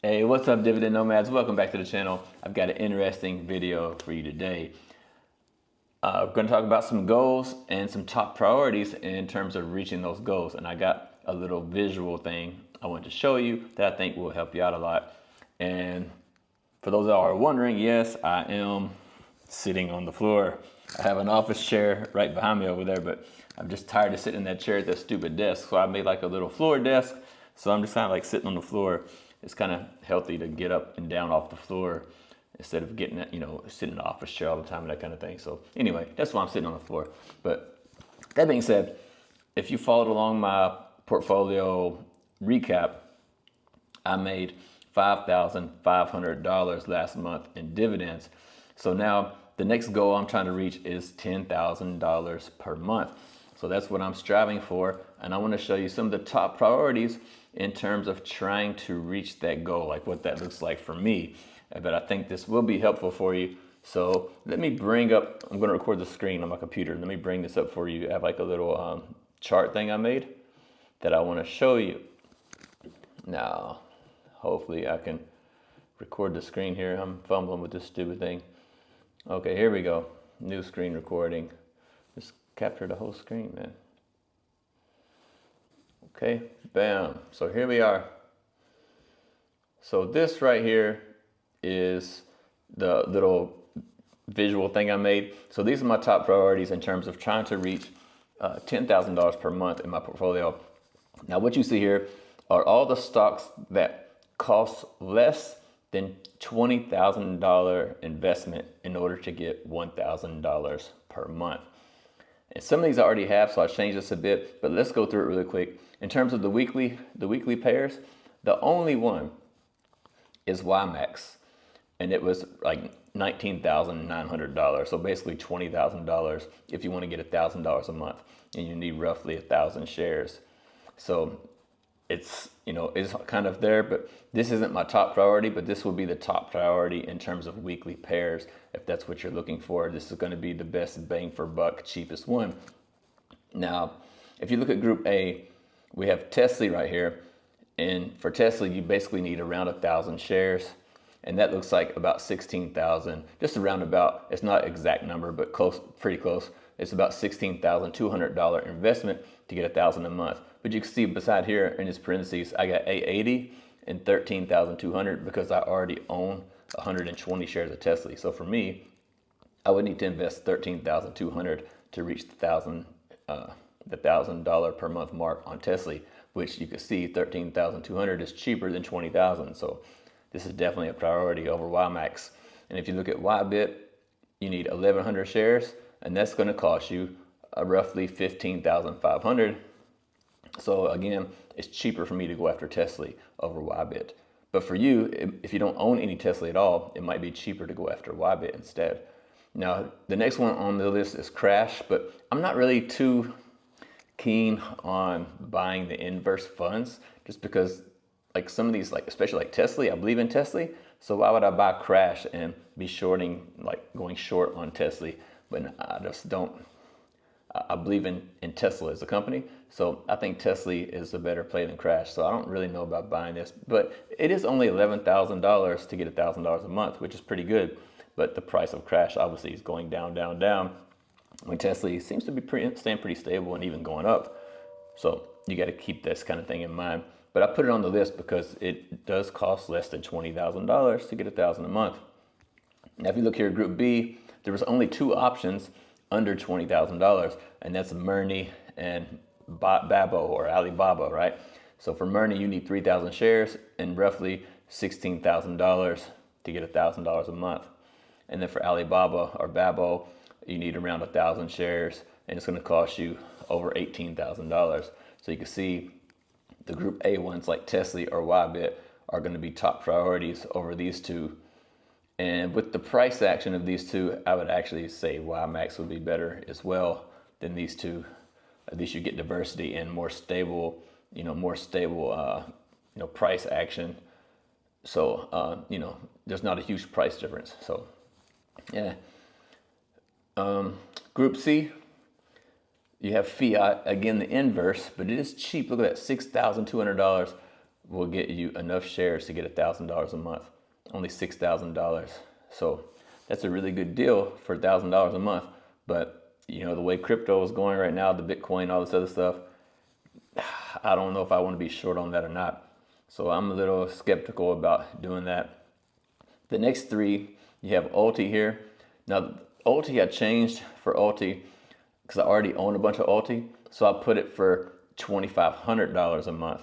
Hey, what's up, Dividend Nomads? Welcome back to the channel. I've got an interesting video for you today. We're going to talk about some goals and some top priorities in terms of reaching those goals. And I got a little visual thing I want to show you that I think will help you out a lot. And for those that are wondering, yes, I am sitting on the floor. I have an office chair right behind me over there, but I'm just tired of sitting in that chair at that stupid desk. So I made like a little floor desk. So I'm just kind of like sitting on the floor. It's kind of healthy to get up and down off the floor instead of getting, sitting in the office chair all the time and that kind of thing. So anyway, that's why I'm sitting on the floor. But that being said, if you followed along my portfolio recap, I made $5,500 last month in dividends. So now the next goal I'm trying to reach is $10,000 per month. So that's what I'm striving for. And I want to show you some of the top priorities in terms of trying to reach that goal, like what that looks like for me. But I think this will be helpful for you. So let me bring up, I'm going to record the screen on my computer. Let me bring this up for you. I have like a little chart thing I made that I want to show you. Now, hopefully I can record the screen here. I'm fumbling with this stupid thing. Okay, here we go. New screen recording. Just capture the whole screen, man. Okay, bam. So here we are. So this right here is the little visual thing I made. So these are my top priorities in terms of trying to reach $10,000 per month in my portfolio. Now what you see here are all the stocks that cost less than $20,000 investment in order to get $1,000 per month. And some of these I already have, so I'll change this a bit, but let's go through it really quick. In terms of the weekly pairs, the only one is Yieldmax, and it was like $19,900. So basically $20,000 if you want to get $1,000 a month, and you need roughly 1,000 shares. So it's kind of there, but this isn't my top priority, but this will be the top priority in terms of weekly pairs. If that's what you're looking for, this is going to be the best bang for buck, cheapest one. Now, if you look at group A, we have Tesla right here. And for Tesla, you basically need around 1,000 shares. And that looks like about 16,000, just around about, it's not exact number, but close, pretty close. It's about $16,200 investment to get 1,000 a month. But you can see beside here in this parentheses, I got 880 and 13,200 because I already own 120 shares of Tesla. So for me, I would need to invest 13,200 to reach the $1,000 per month mark on Tesla, which you can see 13,200 is cheaper than 20,000. So this is definitely a priority over Yieldmax. And if you look at Ybit, you need 1,100 shares, and that's going to cost you roughly 15,500. So again, it's cheaper for me to go after Tesla over Ybit. But for you, if you don't own any Tesla at all, it might be cheaper to go after Ybit instead. Now, the next one on the list is Crash, but I'm not really too keen on buying the inverse funds just because like some of these, like especially like Tesla, I believe in Tesla. So why would I buy Crash and be shorting, like going short on Tesla when I just don't, I believe in Tesla as a company. So I think Tesla is a better play than Crash. So I don't really know about buying this, but it is only $11,000 to get $1,000 a month, which is pretty good. But the price of Crash obviously is going down, down, down, when Tesla seems to be staying pretty stable and even going up. So you got to keep this kind of thing in mind. But I put it on the list because it does cost less than $20,000 to get 1,000 a month. Now, if you look here at Group B, there was only two options under $20,000, and that's e.t.f and Babo or Alibaba, right? So for e.t.f, you need 3,000 shares and roughly $16,000 to get $1,000 a month. And then for Alibaba or Babo, you need around 1,000 shares, and it's going to cost you over $18,000. So you can see the Group A ones like Tesla or Ybit are going to be top priorities over these two. And with the price action of these two, I would actually say Yieldmax would be better as well than these two. At least you get diversity and more stable, price action. So, there's not a huge price difference. So, yeah. Group C, you have fiat, again the inverse, but it is cheap. Look at that, $6,200 will get you enough shares to get $1,000 a month, only $6,000. So that's a really good deal for $1,000 a month. But you know, the way crypto is going right now, the Bitcoin, all this other stuff, I don't know if I want to be short on that or not. So I'm a little skeptical about doing that. The next three, you have Ulti here. Now, Ulti I changed for Ulti because I already own a bunch of Ulti. So I put it for $2,500 a month.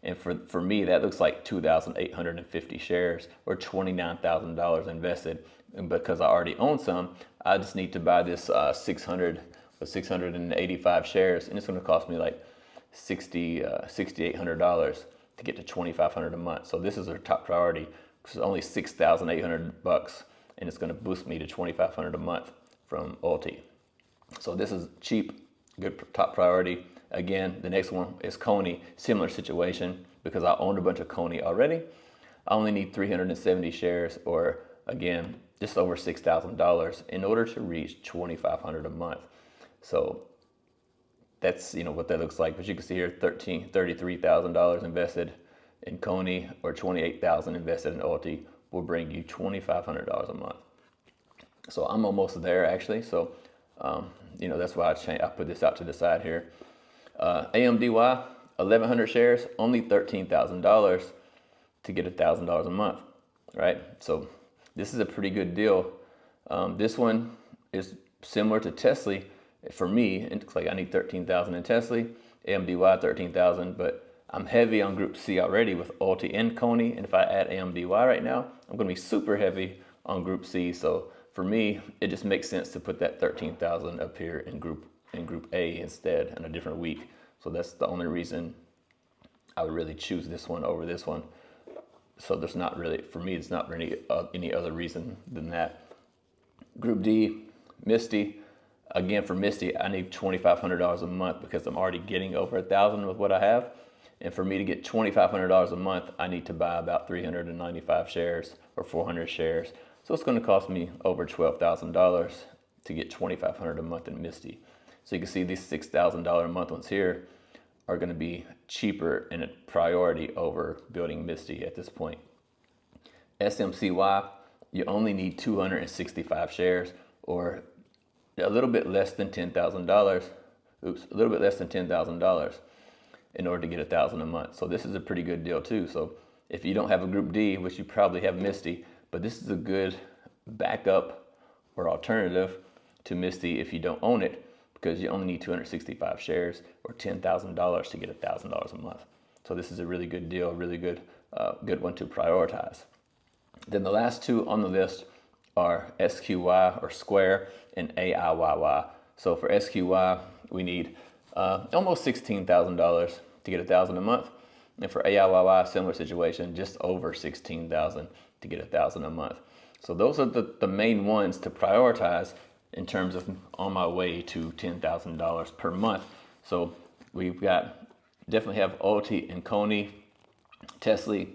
And for me, that looks like 2,850 shares or $29,000 invested. And because I already own some, I just need to buy this 685 shares. And it's going to cost me like $6,800 to get to $2,500 a month. So this is our top priority because it's only $6,800 and it's going to boost me to $2,500 a month from Ulti. So this is cheap, good top priority. Again, the next one is Coney, similar situation because I owned a bunch of Coney already. I only need 370 shares or again, just over $6,000 in order to reach $2,500 a month. So that's, you know, what that looks like. But you can see here, $33,000 invested in Coney or $28,000 invested in Ulti will bring you $2,500 a month. So I'm almost there actually. So, you know, that's why I put this out to the side here. AMDY, 1,100 shares, only $13,000 to get $1,000 a month, right? So this is a pretty good deal. This one is similar to Tesla. For me, it looks like I need 13,000 in Tesla, AMDY 13,000, but I'm heavy on Group C already with Ulti and Coney, and if I add AMDY right now, I'm going to be super heavy on Group C. So for me, it just makes sense to put that 13,000 up here in Group A instead in a different week. So that's the only reason I would really choose this one over this one. So there's not really, for me, it's not really any other reason than that. Group D, Misty. Again, for Misty, I need $2,500 a month because I'm already getting over $1,000 with what I have. And for me to get $2,500 a month, I need to buy about 395 shares or 400 shares. So it's going to cost me over $12,000 to get $2,500 a month in Misty. So you can see these $6,000 a month ones here are going to be cheaper and a priority over building Misty at this point. SMCY, you only need 265 shares or a little bit less than $10,000. Oops, a little bit less than $10,000 in order to get $1,000 a month. So this is a pretty good deal too. So if you don't have a Group D, which you probably have Misty, but this is a good backup or alternative to Misty if you don't own it, because you only need 265 shares or $10,000 to get $1,000 a month. So this is a really good deal, really good one to prioritize. Then the last two on the list are SQY or Square and AIYY. So for SQY, we need almost $16,000 to get $1,000 a month. And for AIYY, similar situation, just over $16,000 to get $1,000 a month. So those are the main ones to prioritize in terms of on my way to $10,000 per month. So we've got, definitely have Ulti and Coney, Tesla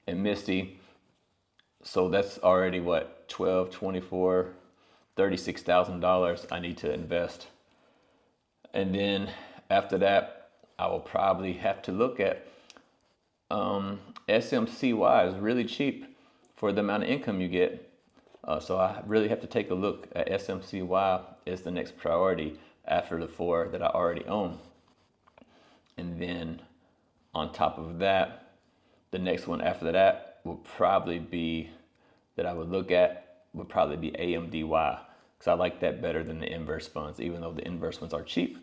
and Misty. So that's already what, $12,000, $24,000, $36,000 I need to invest. And then after that, I will probably have to look at SMCY is really cheap for the amount of income you get. So I really have to take a look at SMCY as the next priority after the four that I already own. And then on top of that, the next one after that will probably be, that I would look at, would probably be AMDY, because I like that better than the inverse funds. Even though the inverse ones are cheap,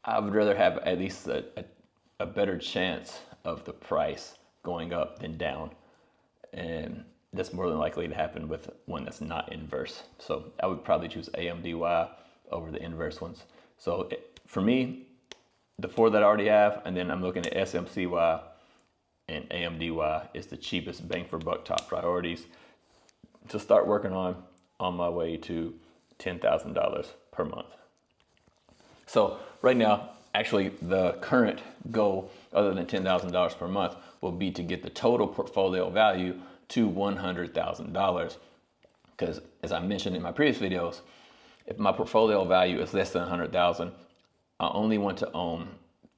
I would rather have at least a better chance of the price going up than down. And that's more than likely to happen with one that's not inverse. So I would probably choose AMDY over the inverse ones. So for me, the four that I already have, and then I'm looking at SMCY and AMDY is the cheapest bang for buck top priorities to start working on my way to $10,000 per month. So right now, actually the current goal other than $10,000 per month will be to get the total portfolio value to $100,000. Because as I mentioned in my previous videos, if my portfolio value is less than $100,000, I only want to own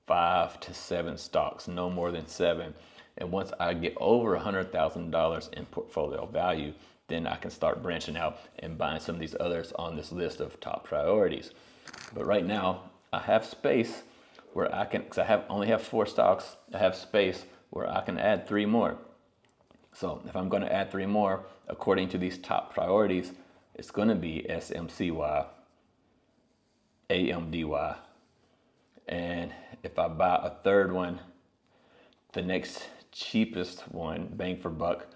5 to 7 stocks, no more than 7. And once I get over $100,000 in portfolio value, then I can start branching out and buying some of these others on this list of top priorities. But right now, I have space where I can, because only have 4 stocks, I have space where I can add 3 more. So if I'm going to add 3 more, according to these top priorities, it's going to be SMCY, AMDY, and if I buy a third one, the next cheapest one, bang for buck,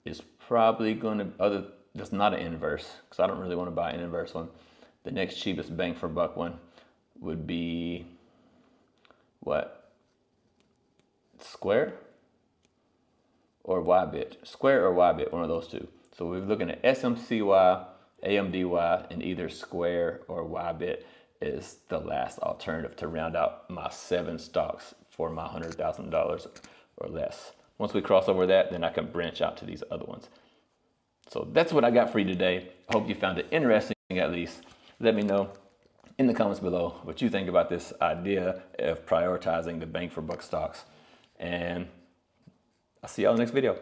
is probably going to, that's not an inverse, because I don't really want to buy an inverse one. The next cheapest bang for buck one would be, what? Square or YBit? Square or YBit, one of those two. So we're looking at SMCY, AMDY, and either Square or YBit is the last alternative to round out my 7 stocks for my $100,000 or less. Once we cross over that, then I can branch out to these other ones. So that's what I got for you today. I hope you found it interesting at least. Let me know in the comments below what you think about this idea of prioritizing the bang for buck stocks. And I'll see y'all in the next video.